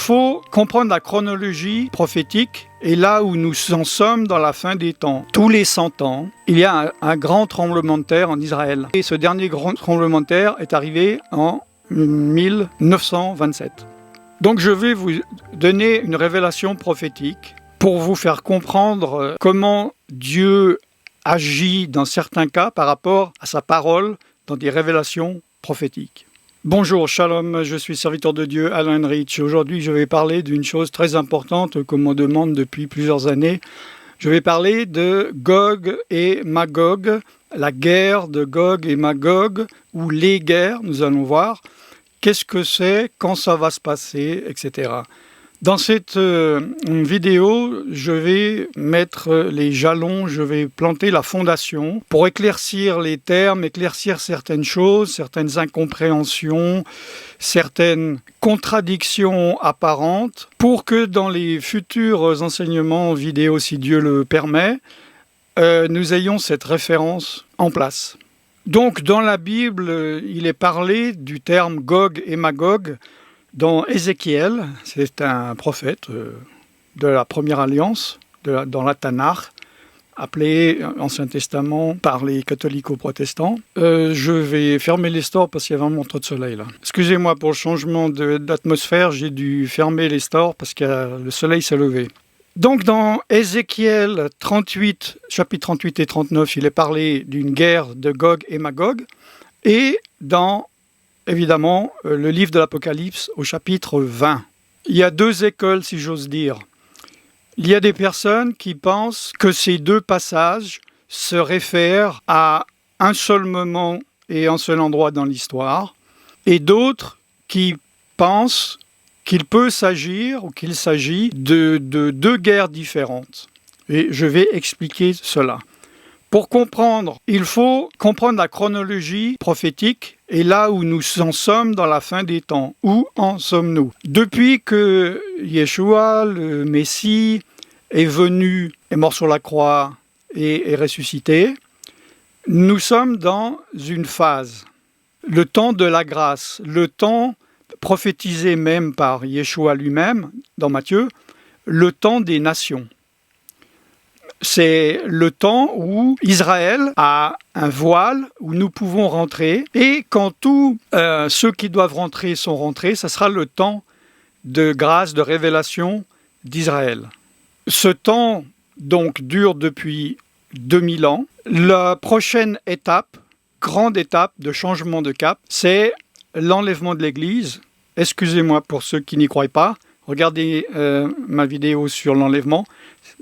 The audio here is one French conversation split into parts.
faut comprendre la chronologie prophétique et là où nous en sommes dans la fin des temps. Tous les 100 ans, il y a un grand tremblement de terre en Israël. Et ce dernier grand tremblement de terre est arrivé en 1927. Donc je vais vous donner une révélation prophétique pour vous faire comprendre comment Dieu agit dans certains cas par rapport à sa parole dans des révélations prophétiques. Bonjour, shalom, je suis serviteur de Dieu, Alain Rich. Aujourd'hui, je vais parler d'une chose très importante qu'on me demande depuis plusieurs années. Je vais parler de Gog et Magog, la guerre de Gog et Magog, ou les guerres, nous allons voir. Qu'est-ce que c'est, quand ça va se passer, etc. Dans cette vidéo, je vais mettre les jalons, je vais planter la fondation pour éclaircir les termes, éclaircir certaines choses, certaines incompréhensions, certaines contradictions apparentes, pour que dans les futurs enseignements vidéo, si Dieu le permet, nous ayons cette référence en place. Donc, dans la Bible, il est parlé du terme Gog et Magog dans Ézéchiel, c'est un prophète de la Première Alliance, dans la Tanakh, appelé Ancien Testament par les catholico-protestants. Je vais fermer les stores parce qu'il y a vraiment trop de soleil là. Excusez-moi pour le changement d'atmosphère, j'ai dû fermer les stores parce que le soleil s'est levé. Donc dans Ézéchiel 38, chapitre 38 et 39, il est parlé d'une guerre de Gog et Magog. Et dans, évidemment, le livre de l'Apocalypse au chapitre 20. Il y a deux écoles, si j'ose dire. Il y a des personnes qui pensent que ces deux passages se réfèrent à un seul moment et un seul endroit dans l'histoire. Et d'autres qui pensent qu'il peut s'agir ou qu'il s'agit de deux guerres différentes. Et je vais expliquer cela. Pour comprendre, il faut comprendre la chronologie prophétique et là où nous en sommes dans la fin des temps. Où en sommes-nous? Depuis que Yeshua, le Messie, est venu, est mort sur la croix et est ressuscité, nous sommes dans une phase. Le temps de la grâce, le temps prophétisé même par Yeshua lui-même, dans Matthieu, le temps des nations. C'est le temps où Israël a un voile, où nous pouvons rentrer, et quand tous ceux qui doivent rentrer sont rentrés, ça sera le temps de grâce, de révélation d'Israël. Ce temps, donc, dure depuis 2000 ans. La prochaine étape, grande étape de changement de cap, c'est l'enlèvement de l'Église. Excusez-moi pour ceux qui n'y croient pas. Regardez ma vidéo sur l'enlèvement.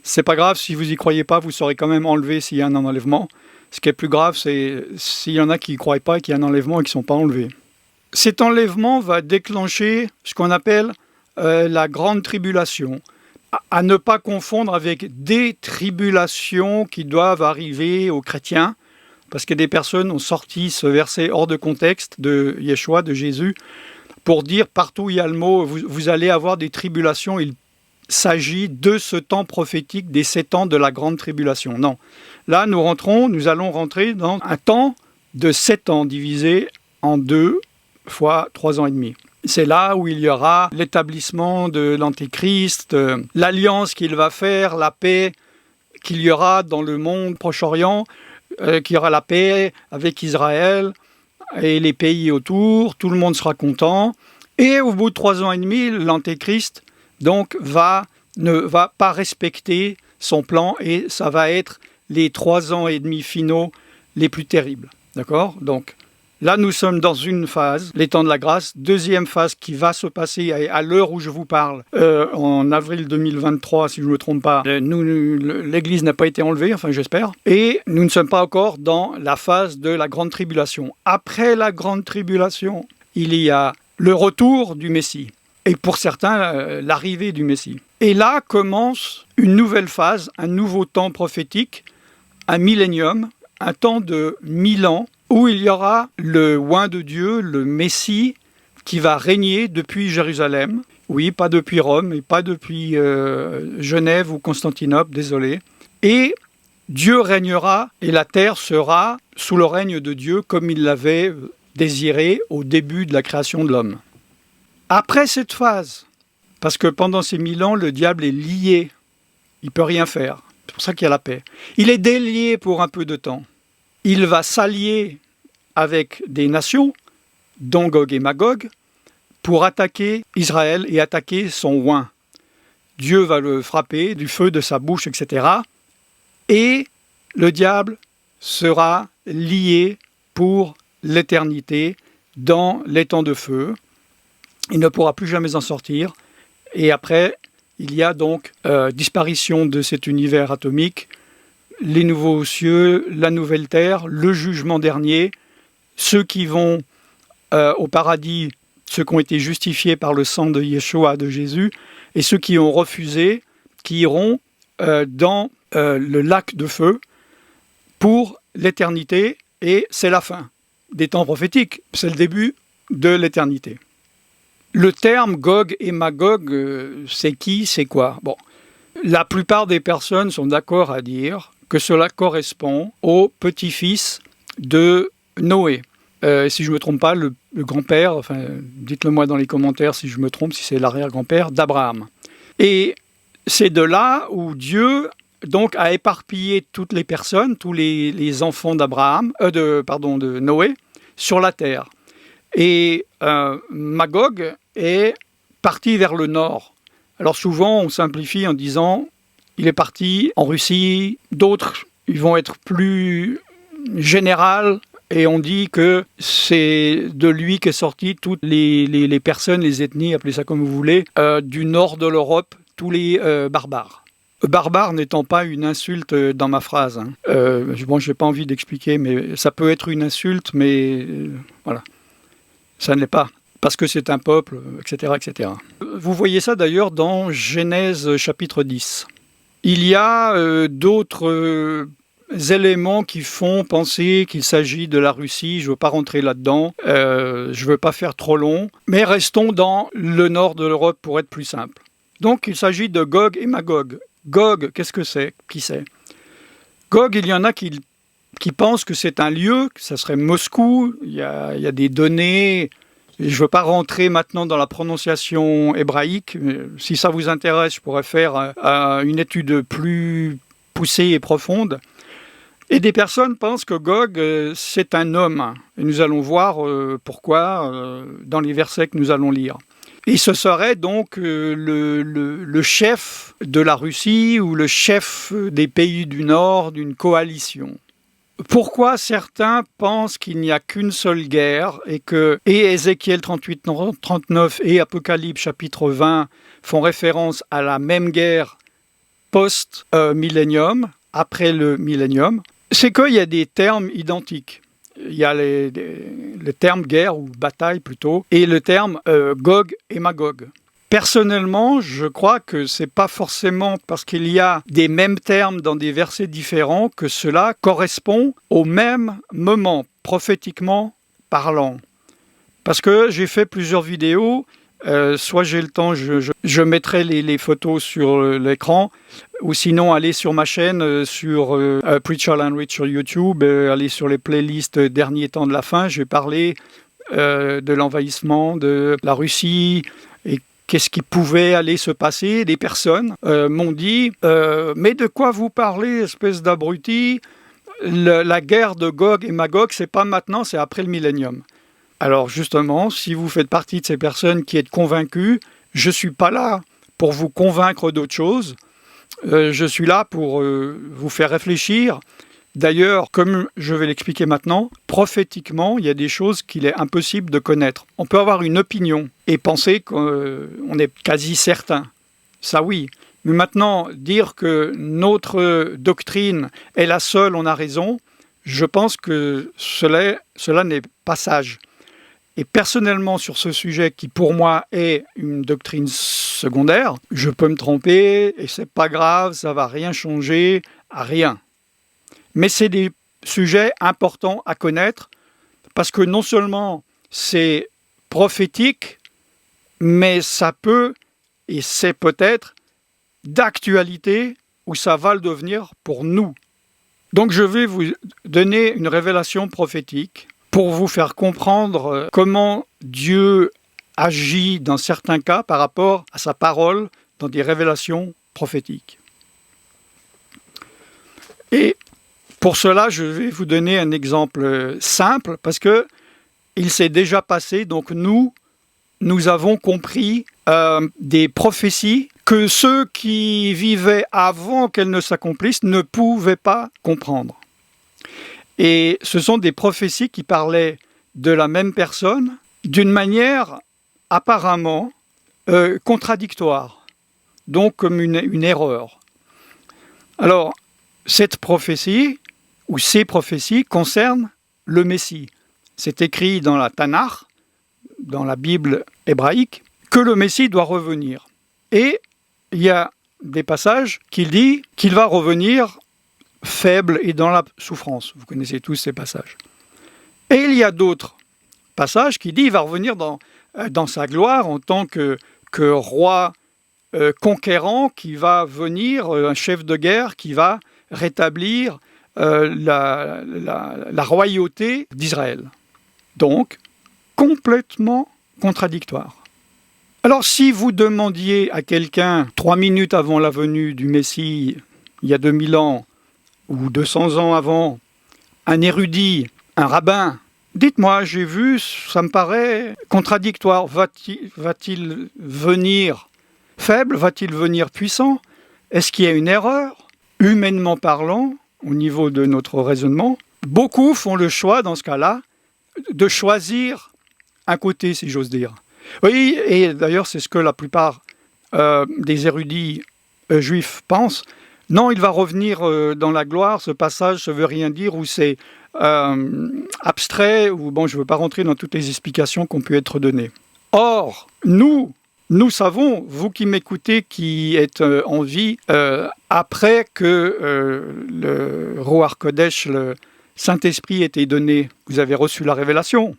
C'est pas grave, si vous n'y croyez pas, vous serez quand même enlevé s'il y a un enlèvement. Ce qui est plus grave, c'est s'il y en a qui n'y croient pas et qu'il y a un enlèvement et qui ne sont pas enlevés. Cet enlèvement va déclencher ce qu'on appelle la grande tribulation. À ne pas confondre avec des tribulations qui doivent arriver aux chrétiens, parce que des personnes ont sorti ce verset hors de contexte de Yeshua, de Jésus, pour dire partout où il y a le mot, vous allez avoir des tribulations. Il s'agit de ce temps prophétique des 7 ans de la grande tribulation. Non. Là, nous allons rentrer dans un temps de 7 ans divisé en 2 fois 3 ans et demi. C'est là où il y aura l'établissement de l'Antéchrist, l'alliance qu'il va faire, la paix qu'il y aura dans le monde Proche-Orient, qu'il y aura la paix avec Israël et les pays autour, tout le monde sera content. Et au bout de 3 ans et demi, l'Antéchrist donc ne va pas respecter son plan et ça va être les 3 ans et demi finaux les plus terribles. D'accord? Donc là, nous sommes dans une phase, les temps de la grâce. Deuxième phase qui va se passer à l'heure où je vous parle, en avril 2023, si je ne me trompe pas. L'Église n'a pas été enlevée, enfin j'espère. Et nous ne sommes pas encore dans la phase de la grande tribulation. Après la grande tribulation, il y a le retour du Messie. Et pour certains, l'arrivée du Messie. Et là commence une nouvelle phase, un nouveau temps prophétique, un millénium, un temps de 1000 ans, où il y aura le oint de Dieu, le Messie, qui va régner depuis Jérusalem. Oui, pas depuis Rome, et pas depuis Genève ou Constantinople, désolé. Et Dieu régnera, et la terre sera sous le règne de Dieu, comme il l'avait désiré au début de la création de l'homme. Après cette phase, Parce que pendant ces 1000 ans, le diable est lié. Il ne peut rien faire. C'est pour ça qu'il y a la paix. Il est délié pour un peu de temps. Il va s'allier avec des nations, dont Gog et Magog, pour attaquer Israël et attaquer son oint. Dieu va le frapper du feu de sa bouche, etc. Et le diable sera lié pour l'éternité dans les temps de feu. Il ne pourra plus jamais en sortir. Et après, il y a donc disparition de cet univers atomique, les nouveaux cieux, la nouvelle terre, le jugement dernier, ceux qui vont au paradis, ceux qui ont été justifiés par le sang de Yeshua, de Jésus, et ceux qui ont refusé, qui iront dans le lac de feu pour l'éternité, et c'est la fin des temps prophétiques, c'est le début de l'éternité. Le terme Gog et Magog, c'est qui, c'est quoi? Bon, la plupart des personnes sont d'accord à dire que cela correspond au petit-fils de Noé. Si je ne me trompe pas, le grand-père, enfin, dites-le moi dans les commentaires si je me trompe, si c'est l'arrière-grand-père d'Abraham. Et c'est de là où Dieu donc a éparpillé toutes les personnes, tous les enfants de Noé, sur la terre. Et Magog est parti vers le nord. Alors souvent, on simplifie en disant il est parti en Russie. D'autres, ils vont être plus générales et on dit que c'est de lui qu'est sorti toutes les personnes, les ethnies, appelez ça comme vous voulez, du nord de l'Europe, tous les barbares. Barbare n'étant pas une insulte dans ma phrase. Bon, je n'ai pas envie d'expliquer, mais ça peut être une insulte, mais voilà. Ça ne l'est pas, parce que c'est un peuple, etc., etc. Vous voyez ça d'ailleurs dans Genèse chapitre 10. Il y a d'autres éléments qui font penser qu'il s'agit de la Russie. Je ne veux pas rentrer là-dedans, je ne veux pas faire trop long, mais restons dans le nord de l'Europe pour être plus simple. Donc il s'agit de Gog et Magog. Gog, qu'est-ce que c'est? Qui c'est? Gog, il y en a qui pensent que c'est un lieu, que ça serait Moscou. Il y a des données. Je ne veux pas rentrer maintenant dans la prononciation hébraïque. Si ça vous intéresse, je pourrais faire une étude plus poussée et profonde. Et des personnes pensent que Gog, c'est un homme. Et nous allons voir pourquoi dans les versets que nous allons lire. Et ce serait donc le chef de la Russie ou le chef des pays du Nord d'une coalition. Pourquoi certains pensent qu'il n'y a qu'une seule guerre et que Ézéchiel 38-39 et Apocalypse chapitre 20 font référence à la même guerre post-millénium, après le millénium, c'est qu'il y a des termes identiques. Il y a le terme guerre ou bataille plutôt et le terme Gog et Magog. Personnellement, je crois que ce n'est pas forcément parce qu'il y a des mêmes termes dans des versets différents que cela correspond au même moment, prophétiquement parlant. Parce que j'ai fait plusieurs vidéos, soit j'ai le temps, je mettrai les photos sur l'écran, ou sinon allez sur ma chaîne, sur Preacher Language sur YouTube, allez sur les playlists Derniers temps de la fin, je vais parler de l'envahissement de la Russie, et qu'est-ce qui pouvait aller se passer. Des personnes m'ont dit « Mais de quoi vous parlez, espèce d'abruti? La guerre de Gog et Magog, c'est pas maintenant, c'est après le millénium. » Alors justement, si vous faites partie de ces personnes qui êtes convaincus, je ne suis pas là pour vous convaincre d'autre chose. Je suis là pour vous faire réfléchir. D'ailleurs, comme je vais l'expliquer maintenant, prophétiquement, il y a des choses qu'il est impossible de connaître. On peut avoir une opinion et penser qu'on est quasi certain. Ça oui. Mais maintenant, dire que notre doctrine est la seule, on a raison, je pense que cela n'est pas sage. Et personnellement, sur ce sujet qui pour moi est une doctrine secondaire, je peux me tromper et c'est pas grave, ça va rien changer, rien. Mais c'est des sujets importants à connaître parce que non seulement c'est prophétique, mais ça peut et c'est peut-être d'actualité où ça va le devenir pour nous. Donc je vais vous donner une révélation prophétique pour vous faire comprendre comment Dieu agit dans certains cas par rapport à sa parole dans des révélations prophétiques. Et pour cela, je vais vous donner un exemple simple, parce que il s'est déjà passé, donc nous avons compris des prophéties que ceux qui vivaient avant qu'elles ne s'accomplissent ne pouvaient pas comprendre. Et ce sont des prophéties qui parlaient de la même personne d'une manière apparemment contradictoire, donc comme une erreur. Alors, cette prophétie, ou ces prophéties, concernent le Messie. C'est écrit dans la Tanakh, dans la Bible hébraïque, que le Messie doit revenir. Et il y a des passages qui disent qu'il va revenir faible et dans la souffrance. Vous connaissez tous ces passages. Et il y a d'autres passages qui disent qu'il va revenir dans sa gloire en tant que roi conquérant, qui va venir, un chef de guerre qui va rétablir la royauté d'Israël. Donc, complètement contradictoire. Alors, si vous demandiez à quelqu'un, 3 minutes avant la venue du Messie, il y a 2000 ans, ou 200 ans avant, un érudit, un rabbin, dites-moi, j'ai vu, ça me paraît contradictoire. Va-t-il venir faible? Va-t-il venir puissant? Est-ce qu'il y a une erreur? Humainement parlant, au niveau de notre raisonnement, beaucoup font le choix, dans ce cas-là, de choisir un côté, si j'ose dire. Oui, et d'ailleurs, c'est ce que la plupart des érudits juifs pensent. Non, il va revenir dans la gloire, ce passage, ça ne veut rien dire, ou c'est abstrait, ou bon, je ne veux pas rentrer dans toutes les explications qui ont pu être données. Or, nous savons, vous qui m'écoutez, qui êtes en vie, après que le Ruach Kodesh, le Saint-Esprit, ait été donné, vous avez reçu la révélation.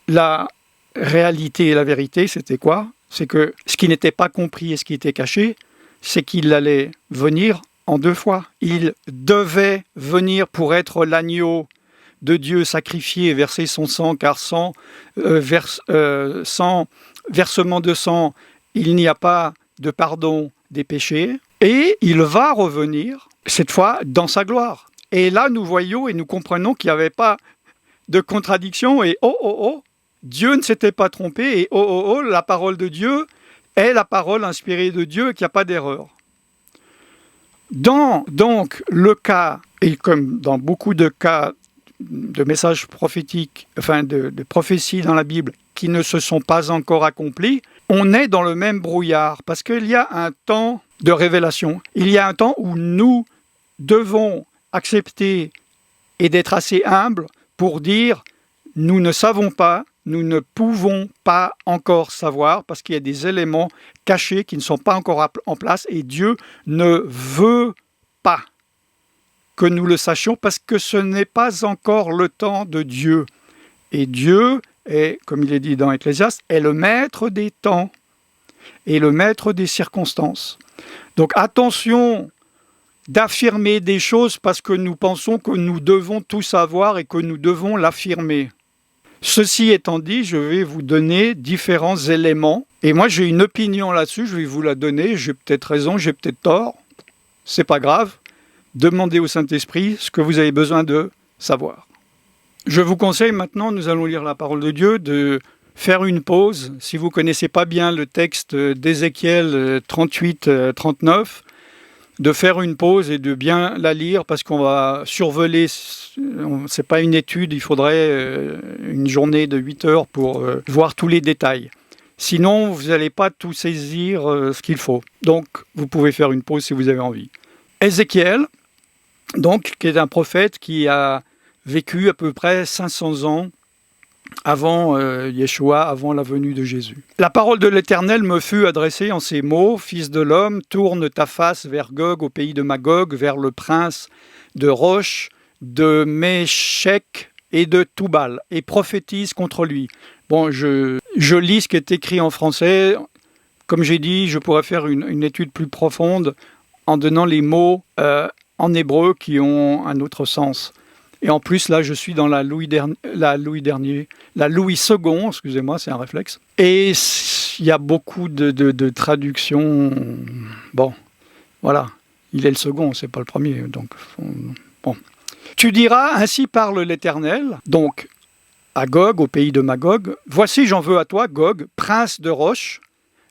La réalité et la vérité, c'était quoi? C'est que ce qui n'était pas compris et ce qui était caché, c'est qu'il allait venir en 2 fois. Il devait venir pour être l'agneau de Dieu sacrifié et verser son sang, car sans versement de sang, il n'y a pas de pardon des péchés. Et il va revenir, cette fois, dans sa gloire. Et là, nous voyons et nous comprenons qu'il n'y avait pas de contradiction. Et Dieu ne s'était pas trompé. Et la parole de Dieu est la parole inspirée de Dieu et qu'il n'y a pas d'erreur. Dans donc le cas, et comme dans beaucoup de cas de messages prophétiques, enfin de prophéties dans la Bible qui ne se sont pas encore accomplis, on est dans le même brouillard parce qu'il y a un temps de révélation. Il y a un temps où nous devons accepter et d'être assez humbles pour dire « nous ne savons pas ». Nous ne pouvons pas encore savoir parce qu'il y a des éléments cachés qui ne sont pas encore en place et Dieu ne veut pas que nous le sachions parce que ce n'est pas encore le temps de Dieu. Et Dieu est, comme il est dit dans Ecclésiaste, est le maître des temps et le maître des circonstances. Donc attention d'affirmer des choses parce que nous pensons que nous devons tout savoir et que nous devons l'affirmer. Ceci étant dit, je vais vous donner différents éléments. Et moi, j'ai une opinion là-dessus, je vais vous la donner. J'ai peut-être raison, j'ai peut-être tort. C'est pas grave. Demandez au Saint-Esprit ce que vous avez besoin de savoir. Je vous conseille maintenant, nous allons lire la parole de Dieu, de faire une pause. Si vous ne connaissez pas bien le texte d'Ézéchiel 38-39, de faire une pause et de bien la lire parce qu'on va survoler, c'est pas une étude, il faudrait une journée de 8 heures pour voir tous les détails. Sinon, vous n'allez pas tout saisir ce qu'il faut. Donc, vous pouvez faire une pause si vous avez envie. Ézéchiel, donc, qui est un prophète qui a vécu à peu près 500 ans avant Yeshua, avant la venue de Jésus. La parole de l'Éternel me fut adressée en ces mots: « Fils de l'homme, tourne ta face vers Gog, au pays de Magog, vers le prince de Roche, de Méshek et de Toubal, et prophétise contre lui. » Bon, je lis ce qui est écrit en français. Comme j'ai dit, je pourrais faire une étude plus profonde en donnant les mots en hébreu qui ont un autre sens. Et en plus, là, je suis dans la Louis II, excusez-moi, c'est un réflexe. Et il y a beaucoup de traductions. Bon, voilà. Il est le second, c'est pas le premier. Donc, bon. Tu diras, ainsi parle l'Éternel, donc à Gog, au pays de Magog, voici j'en veux à toi, Gog, prince de Roche,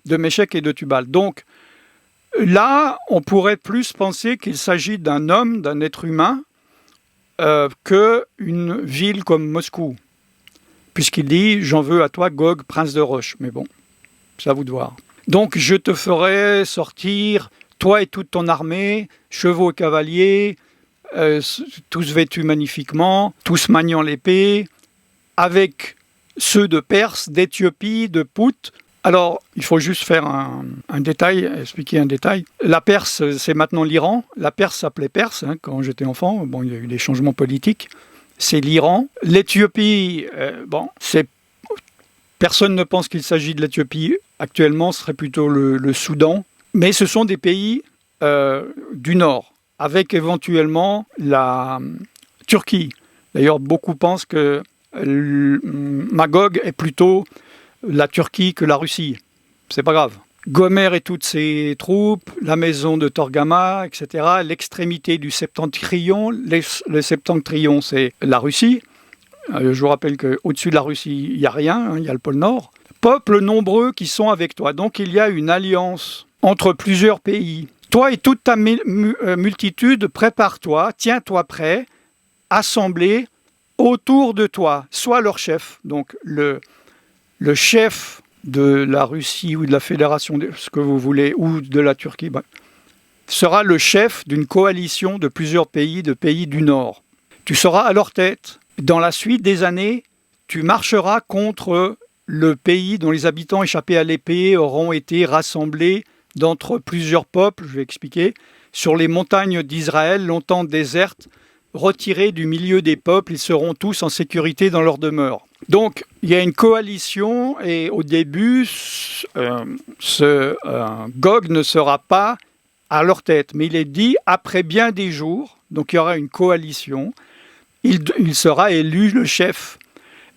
de Méchec et de Tubal. Donc là, on pourrait plus penser qu'il s'agit d'un homme, d'un être humain, qu'une ville comme Moscou. Puisqu'il dit, j'en veux à toi, Gog, prince de Roche. Mais bon, c'est à vous de voir. Donc je te ferai sortir, toi et toute ton armée, chevaux et cavaliers, tous vêtus magnifiquement, tous maniant l'épée, avec ceux de Perse, d'Éthiopie, de Pout. Alors, il faut juste faire un détail, expliquer un détail. La Perse, c'est maintenant l'Iran. La Perse s'appelait Perse quand j'étais enfant. Bon, il y a eu des changements politiques. C'est l'Iran. L'Éthiopie, personne ne pense qu'il s'agit de l'Éthiopie. Actuellement, ce serait plutôt le Soudan. Mais ce sont des pays du Nord, avec éventuellement la Turquie. D'ailleurs, beaucoup pensent que Magog est plutôt la Turquie que la Russie. C'est pas grave. Gomer et toutes ses troupes, la maison de Torgama, etc., l'extrémité du septentrion. Le septentrion, c'est la Russie. Je vous rappelle qu'au-dessus de la Russie, il n'y a rien, il y a le pôle Nord. Peuples nombreux qui sont avec toi. Donc il y a une alliance entre plusieurs pays. Toi et toute ta multitude, prépare-toi, tiens-toi prêt, assemblés autour de toi. Sois leur chef. Donc le chef de la Russie ou de la Fédération, ce que vous voulez, ou de la Turquie, sera le chef d'une coalition de plusieurs pays, de pays du Nord. Tu seras à leur tête. Dans la suite des années, tu marcheras contre le pays dont les habitants échappés à l'épée auront été rassemblés d'entre plusieurs peuples, je vais expliquer, sur les montagnes d'Israël, longtemps désertes, retirés du milieu des peuples, ils seront tous en sécurité dans leur demeure. Donc, il y a une coalition et au début, Gog ne sera pas à leur tête. Mais il est dit, après bien des jours, donc il y aura une coalition, il sera élu le chef.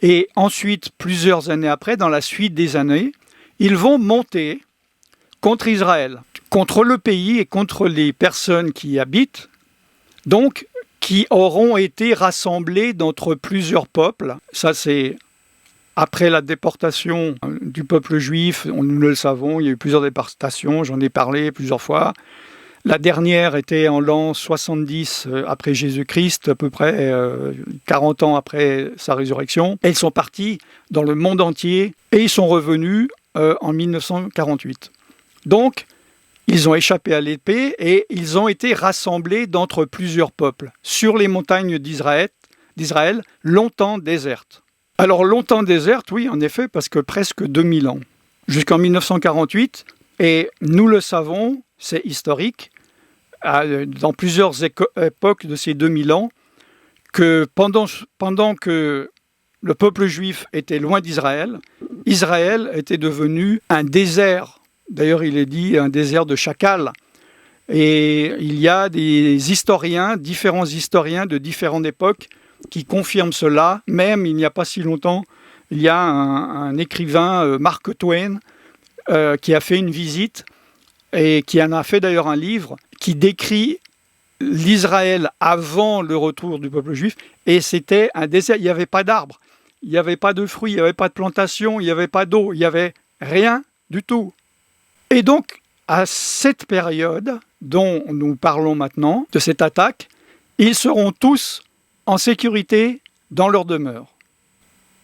Et ensuite, plusieurs années après, dans la suite des années, ils vont monter contre Israël, contre le pays et contre les personnes qui y habitent, donc qui auront été rassemblés d'entre plusieurs peuples. Ça, c'est après la déportation du peuple juif, nous le savons, il y a eu plusieurs déportations, j'en ai parlé plusieurs fois. La dernière était en l'an 70 après Jésus-Christ, à peu près 40 ans après sa résurrection. Et ils sont partis dans le monde entier et ils sont revenus en 1948. Donc, ils ont échappé à l'épée et ils ont été rassemblés d'entre plusieurs peuples sur les montagnes d'Israël, longtemps désertes. Alors, longtemps désertes, oui, en effet, parce que presque 2000 ans. Jusqu'en 1948, et nous le savons, c'est historique, dans plusieurs époques de ces 2000 ans, que pendant que le peuple juif était loin d'Israël, Israël était devenu un désert. D'ailleurs, il est dit un désert de chacals. Et il y a des historiens, différents historiens de différentes époques, qui confirment cela. Même il n'y a pas si longtemps, il y a un écrivain, Mark Twain, qui a fait une visite et qui en a fait d'ailleurs un livre qui décrit l'Israël avant le retour du peuple juif. Et c'était un désert, il n'y avait pas d'arbres, il n'y avait pas de fruits, il n'y avait pas de plantation, il n'y avait pas d'eau, il n'y avait rien du tout. Et donc, à cette période dont nous parlons maintenant, de cette attaque, ils seront tous en sécurité dans leur demeure.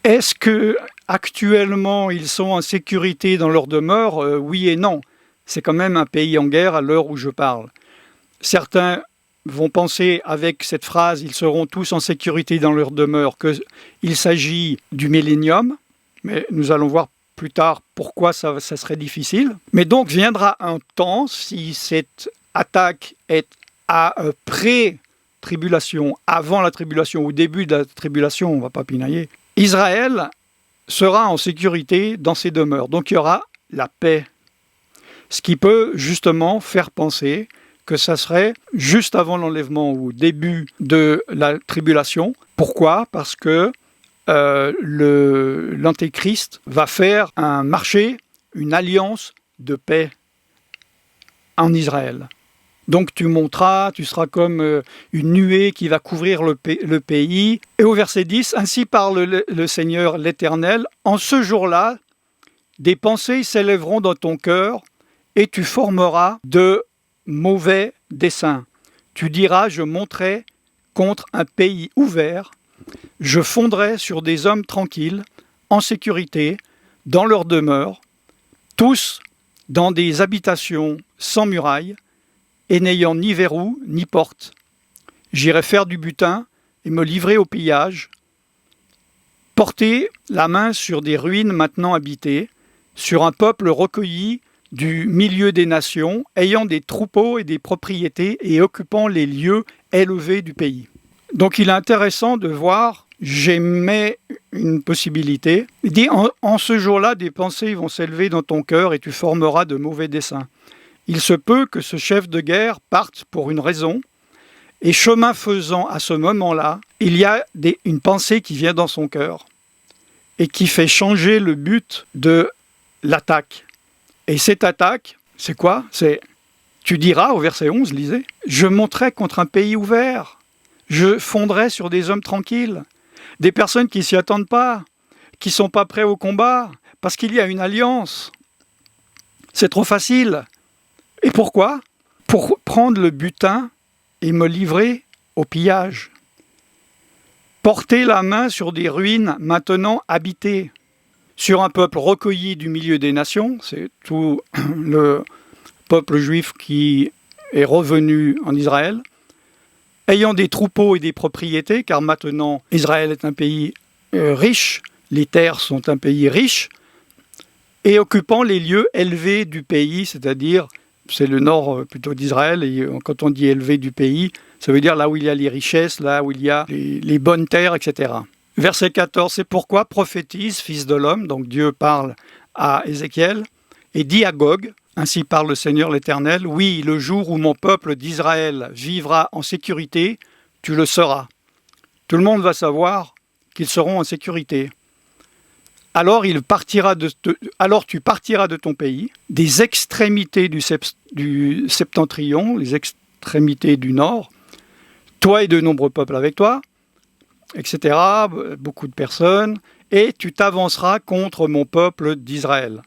Est-ce que actuellement ils sont en sécurité dans leur demeure ? Oui et non. C'est quand même un pays en guerre à l'heure où je parle. Certains vont penser avec cette phrase « ils seront tous en sécurité dans leur demeure » qu'il s'agit du millénium, mais nous allons voir plus tard pourquoi ça serait difficile. Mais donc viendra un temps, si cette attaque est pré-tribulation, avant la tribulation, au début de la tribulation, on ne va pas pinailler, Israël sera en sécurité dans ses demeures. Donc il y aura la paix. Ce qui peut justement faire penser que ça serait juste avant l'enlèvement ou au début de la tribulation. Pourquoi? Parce que l'Antéchrist va faire un marché, une alliance de paix en Israël. Donc tu monteras, tu seras comme une nuée qui va couvrir le pays. Et au verset 10, ainsi parle le Seigneur l'Éternel, en ce jour-là, des pensées s'élèveront dans ton cœur et tu formeras de mauvais desseins. Tu diras, je monterai contre un pays ouvert, je fondrai sur des hommes tranquilles, en sécurité, dans leur demeure, tous dans des habitations sans murailles, et n'ayant ni verrou ni porte. J'irai faire du butin et me livrer au pillage, porter la main sur des ruines maintenant habitées, sur un peuple recueilli du milieu des nations, ayant des troupeaux et des propriétés et occupant les lieux élevés du pays. Donc il est intéressant de voir, j'émets une possibilité. Il dit, en ce jour-là, des pensées vont s'élever dans ton cœur et tu formeras de mauvais desseins. Il se peut que ce chef de guerre parte pour une raison, et chemin faisant à ce moment-là, il y a une pensée qui vient dans son cœur et qui fait changer le but de l'attaque. Et cette attaque, c'est quoi? Tu diras, au verset 11, lisez, « Je monterai contre un pays ouvert, je fondrai sur des hommes tranquilles, des personnes qui ne s'y attendent pas, qui ne sont pas prêts au combat, parce qu'il y a une alliance. C'est trop facile. » Et pourquoi? Pour prendre le butin et me livrer au pillage. Porter la main sur des ruines maintenant habitées, sur un peuple recueilli du milieu des nations, c'est tout le peuple juif qui est revenu en Israël, ayant des troupeaux et des propriétés, car maintenant Israël est un pays riche, les terres sont un pays riche, et occupant les lieux élevés du pays, c'est-à-dire c'est le nord plutôt d'Israël, et quand on dit élevé du pays, ça veut dire là où il y a les richesses, là où il y a les bonnes terres, etc. Verset 14, c'est pourquoi prophétise, fils de l'homme, donc Dieu parle à Ézéchiel, et dit à Gog, ainsi parle le Seigneur l'Éternel, oui, le jour où mon peuple d'Israël vivra en sécurité, tu le sauras. Tout le monde va savoir qu'ils seront en sécurité. Alors tu partiras de ton pays, des extrémités du septentrion, les extrémités du nord, toi et de nombreux peuples avec toi, etc., beaucoup de personnes, et tu t'avanceras contre mon peuple d'Israël.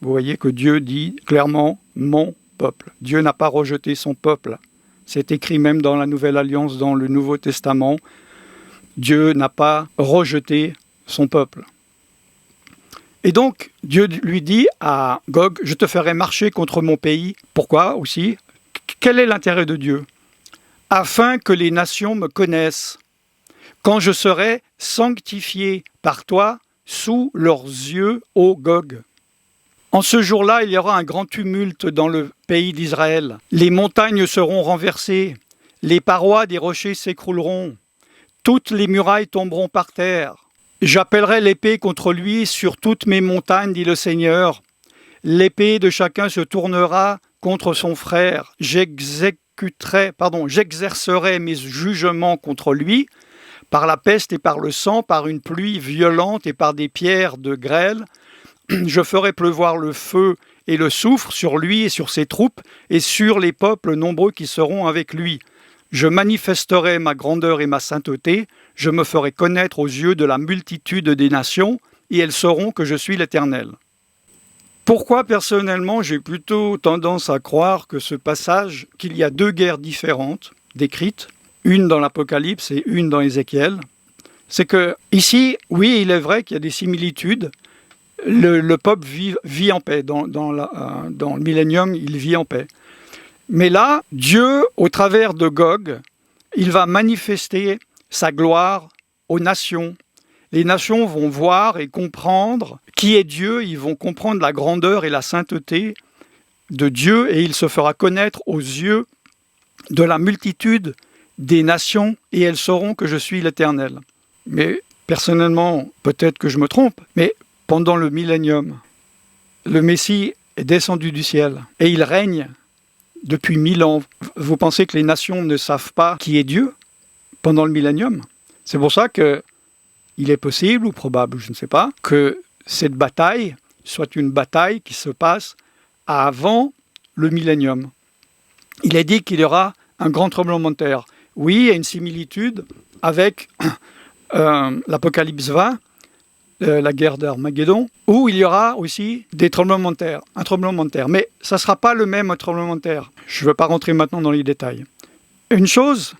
Vous voyez que Dieu dit clairement « mon peuple ». Dieu n'a pas rejeté son peuple. C'est écrit même dans la Nouvelle Alliance, dans le Nouveau Testament. Dieu n'a pas rejeté son peuple. Et donc, Dieu lui dit à Gog, « Je te ferai marcher contre mon pays. » Pourquoi aussi? Quel est l'intérêt de Dieu? Afin que les nations me connaissent, quand je serai sanctifié par toi sous leurs yeux, ô Gog. En ce jour-là, il y aura un grand tumulte dans le pays d'Israël. Les montagnes seront renversées, les parois des rochers s'écrouleront, toutes les murailles tomberont par terre. J'appellerai l'épée contre lui sur toutes mes montagnes, dit le Seigneur. L'épée de chacun se tournera contre son frère. J'exercerai mes jugements contre lui, par la peste et par le sang, par une pluie violente et par des pierres de grêle. Je ferai pleuvoir le feu et le soufre sur lui et sur ses troupes et sur les peuples nombreux qui seront avec lui. Je manifesterai ma grandeur et ma sainteté, je me ferai connaître aux yeux de la multitude des nations, et elles sauront que je suis l'Éternel. Pourquoi personnellement j'ai plutôt tendance à croire que ce passage, qu'il y a deux guerres différentes décrites, une dans l'Apocalypse et une dans Ézéchiel, c'est que ici, oui, il est vrai qu'il y a des similitudes. Le peuple vit en paix. Dans le millénium, il vit en paix. Mais là, Dieu, au travers de Gog, il va manifester sa gloire aux nations. Les nations vont voir et comprendre qui est Dieu, ils vont comprendre la grandeur et la sainteté de Dieu, et il se fera connaître aux yeux de la multitude des nations, et elles sauront que je suis l'Éternel. Mais personnellement, peut-être que je me trompe, mais pendant le millénium, le Messie est descendu du ciel, et il règne depuis 1000 ans. Vous pensez que les nations ne savent pas qui est Dieu pendant le millénium? C'est pour ça qu'il est possible, ou probable, je ne sais pas, que cette bataille soit une bataille qui se passe avant le millénium. Il est dit qu'il y aura un grand tremblement de terre. Oui, il y a une similitude avec l'Apocalypse 20, la guerre d'Armageddon, où il y aura aussi des tremblements de terre, un tremblement de terre. Mais ça ne sera pas le même tremblement de terre. Je ne veux pas rentrer maintenant dans les détails. Une chose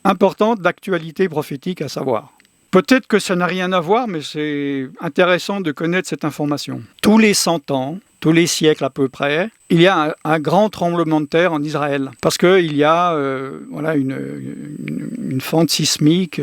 importante d'actualité prophétique à savoir. Peut-être que ça n'a rien à voir, mais c'est intéressant de connaître cette information. Tous les 100 ans, tous les siècles à peu près, il y a un grand tremblement de terre en Israël. Parce qu'il y a une fente sismique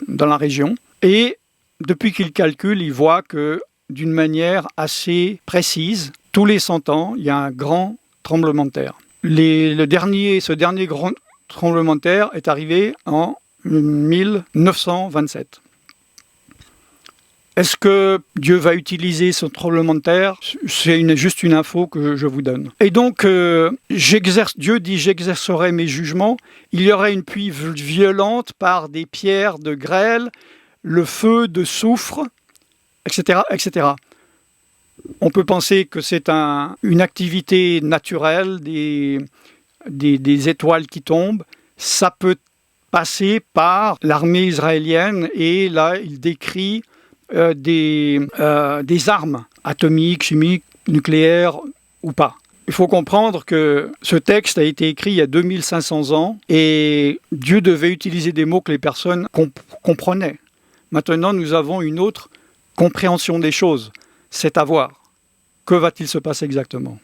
dans la région. Et depuis qu'il calcule, il voit que d'une manière assez précise, tous les 100 ans, il y a un grand tremblement de terre. Ce dernier grand tremblement de terre est arrivé en 1927. Est-ce que Dieu va utiliser ce tremblement de terre? C'est juste une info que je vous donne. Et donc, Dieu dit « j'exercerai mes jugements ». Il y aurait une pluie violente par des pierres de grêle, le feu de soufre, etc., etc. On peut penser que c'est une activité naturelle, des étoiles qui tombent. Ça peut passer par l'armée israélienne et là, il décrit des armes atomiques, chimiques, nucléaires ou pas. Il faut comprendre que ce texte a été écrit il y a 2500 ans et Dieu devait utiliser des mots que les personnes comprenaient. Maintenant, nous avons une autre compréhension des choses. C'est à voir. Que va-t-il se passer exactement?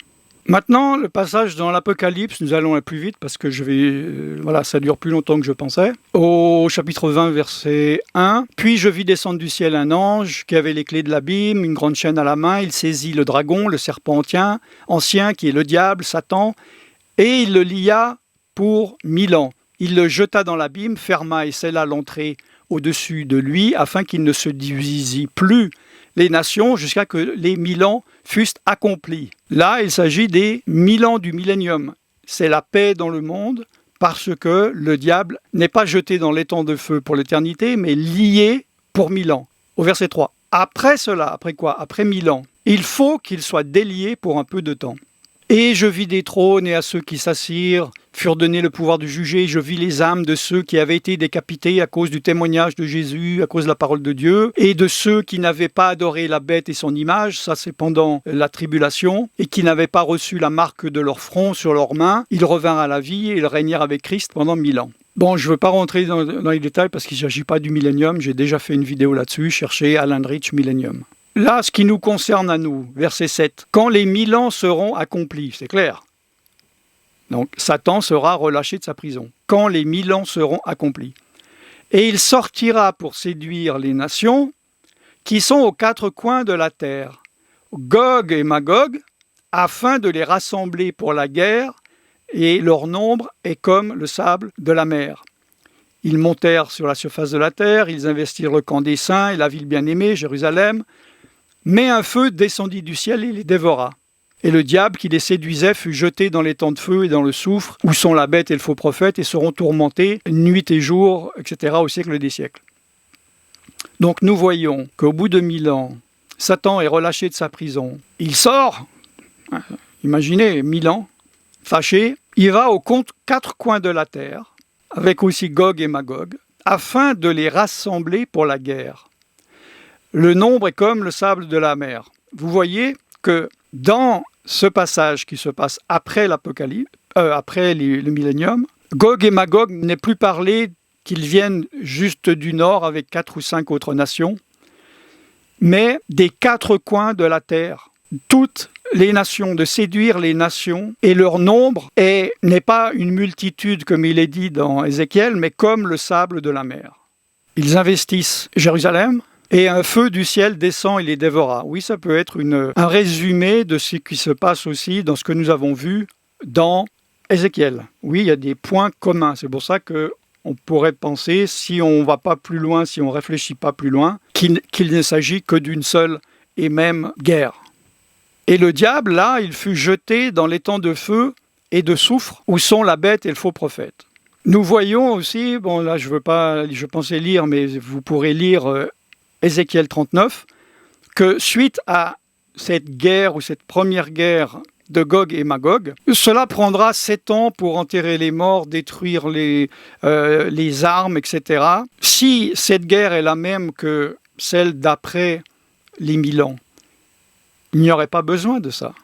Maintenant, le passage dans l'Apocalypse, nous allons aller plus vite parce que ça dure plus longtemps que je pensais. Au chapitre 20, verset 1. « Puis je vis descendre du ciel un ange qui avait les clés de l'abîme, une grande chaîne à la main. Il saisit le dragon, le serpent ancien, qui est le diable, Satan, et il le lia pour 1000 ans. Il le jeta dans l'abîme, ferma et scella l'entrée au-dessus de lui, afin qu'il ne se divisit plus les nations jusqu'à que les 1000 ans fussent accomplis. » Là, il s'agit des 1000 ans du millénium. C'est la paix dans le monde parce que le diable n'est pas jeté dans l'étang de feu pour l'éternité, mais lié pour 1000 ans. Au verset 3. Après cela, après quoi? Après 1000 ans, il faut qu'il soit délié pour un peu de temps. Et je vis des trônes et à ceux qui s'assirent furent donnés le pouvoir de juger. Je vis les âmes de ceux qui avaient été décapités à cause du témoignage de Jésus, à cause de la parole de Dieu, et de ceux qui n'avaient pas adoré la bête et son image, ça c'est pendant la tribulation, et qui n'avaient pas reçu la marque de leur front sur leurs mains. Ils revinrent à la vie et ils régnèrent avec Christ pendant 1000 ans. Bon, je ne veux pas rentrer dans les détails parce qu'il ne s'agit pas du millénium. J'ai déjà fait une vidéo là-dessus. Cherchez Alan Rich Millennium. Là, ce qui nous concerne à nous, verset 7. « Quand les 1000 ans seront accomplis », c'est clair. Donc, Satan sera relâché de sa prison. « Quand les 1000 ans seront accomplis. Et il sortira pour séduire les nations qui sont aux 4 coins de la terre, Gog et Magog, afin de les rassembler pour la guerre, et leur nombre est comme le sable de la mer. Ils montèrent sur la surface de la terre, ils investirent le camp des saints et la ville bien-aimée, Jérusalem. Mais un feu descendit du ciel et les dévora. Et le diable qui les séduisait fut jeté dans les temps de feu et dans le soufre, où sont la bête et le faux prophète, et seront tourmentés nuit et jour, etc., au siècle des siècles. » Donc nous voyons qu'au bout de 1000 ans, Satan est relâché de sa prison. Il sort, imaginez, 1000 ans, fâché, il va aux 4 coins de la terre, avec aussi Gog et Magog, afin de les rassembler pour la guerre. Le nombre est comme le sable de la mer. Vous voyez que dans ce passage qui se passe après l'Apocalypse, après le millénium, Gog et Magog n'est plus parlé qu'ils viennent juste du nord avec 4 ou 5 autres nations, mais des 4 coins de la terre. Toutes les nations, de séduire les nations, et leur nombre n'est pas une multitude comme il est dit dans Ézéchiel, mais comme le sable de la mer. Ils investissent Jérusalem, et un feu du ciel descend et les dévora. Oui, ça peut être un résumé de ce qui se passe aussi dans ce que nous avons vu dans Ézéchiel. Oui, il y a des points communs. C'est pour ça qu'on pourrait penser, si on ne va pas plus loin, si on ne réfléchit pas plus loin, qu'il ne s'agit que d'une seule et même guerre. Et le diable, là, il fut jeté dans l'étang de feu et de soufre, où sont la bête et le faux prophète. Nous voyons aussi, bon là je pensais lire, mais vous pourrez lire Ézéchiel 39, que suite à cette guerre ou cette première guerre de Gog et Magog, cela prendra 7 ans pour enterrer les morts, détruire les armes, etc. Si cette guerre est la même que celle d'après les 1000 ans, il n'y aurait pas besoin de ça.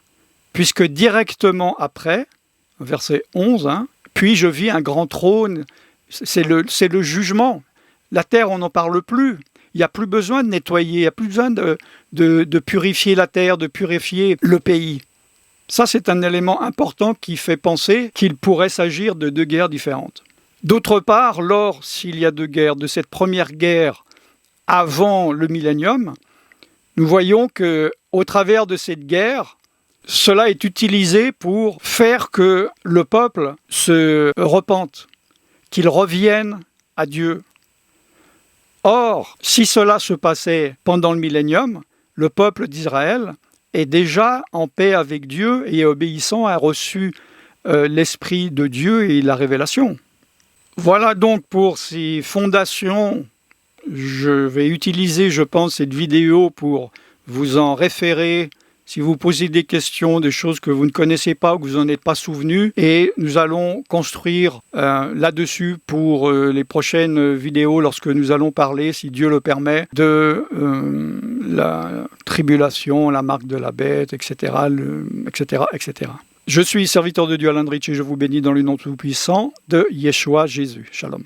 Puisque directement après, verset 11, puis je vis un grand trône, c'est le jugement. La terre, on n'en parle plus. Il n'y a plus besoin de nettoyer, il n'y a plus besoin de purifier la terre, de purifier le pays. Ça, c'est un élément important qui fait penser qu'il pourrait s'agir de 2 guerres différentes. D'autre part, s'il y a 2 guerres, de cette première guerre avant le millénium, nous voyons qu'au travers de cette guerre, cela est utilisé pour faire que le peuple se repente, qu'il revienne à Dieu. Or, si cela se passait pendant le millénium, le peuple d'Israël est déjà en paix avec Dieu et obéissant, a reçu l'Esprit de Dieu et la révélation. Voilà donc pour ces fondations. Je vais utiliser, je pense, cette vidéo pour vous en référer si vous posez des questions, des choses que vous ne connaissez pas ou que vous n'en êtes pas souvenu. Et nous allons construire là-dessus pour les prochaines vidéos lorsque nous allons parler, si Dieu le permet, de la tribulation, la marque de la bête, etc., etc. Je suis serviteur de Dieu Alain Drich et je vous bénis dans le nom tout-puissant de Yeshua Jésus. Shalom.